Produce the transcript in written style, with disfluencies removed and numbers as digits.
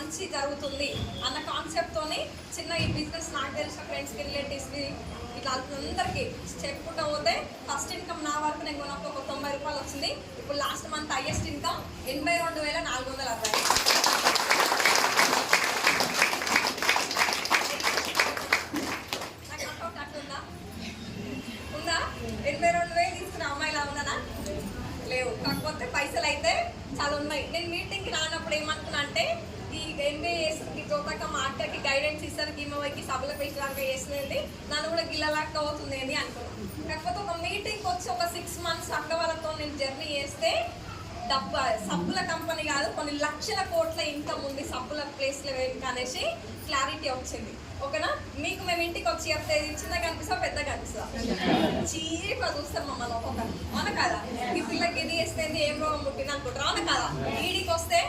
మంచి జరుగుతుంది అన్న కాన్సెప్ట్తోని చిన్న ఈ బిజినెస్ నాకు తెలిసిన ఫ్రెండ్స్కి రిలేటివ్స్కి ఇట్లా అందరికీ చెప్పుకుంటూ పోతే ఫస్ట్ ఇన్కమ్ నా వరకు నేను కొన్నప్పుడు ఒక 90 రూపాయలు వచ్చింది. ఇప్పుడు లాస్ట్ మంత్ హైయెస్ట్ ఇన్కమ్ 82,460. నాకు అకౌంట్ అట్లుందా? ఉందా? 82,000 తీసుకున్న అమ్మాయిలా ఉన్నానా? లేవు. కాకపోతే పైసలు అయితే చాలా ఉన్నాయి. నేను మీటింగ్కి రానప్పుడు ఏమనుకున్నా అంటే ఈ ఎంబీఏ చేస్తుంది జోతక మా అక్కకి గైడెన్స్ ఇస్తారు, గీమకి సభల పేజీలాగా చేసినది నన్ను కూడా గిల్లలాగా అవుతుంది అని అనుకున్నాను. కాకపోతే ఒక మీటింగ్కి వచ్చి ఒక 6 months అక్క వాళ్ళతో నేను జర్నీ చేస్తే సబ్బుల కంపెనీ కాదు, కొన్ని లక్షల కోట్ల ఇన్కమ్ ఉంది సబ్బుల ప్లేస్లో అనేసి క్లారిటీ వచ్చింది. ఓకేనా? మీకు మేము ఇంటికి వచ్చి చెప్తే చిన్నగా కనిపిస్తా పెద్దగా కనిపిస్తా చీప్గా చూస్తాం మమ్మల్ని ఒక్కొక్కరు. అవునా కదా? ఈ పిల్లకి ఇది వేస్తే ఏం రోగం పుట్టింది అనుకుంటారు. అవునా కదా? ఈడికి వస్తే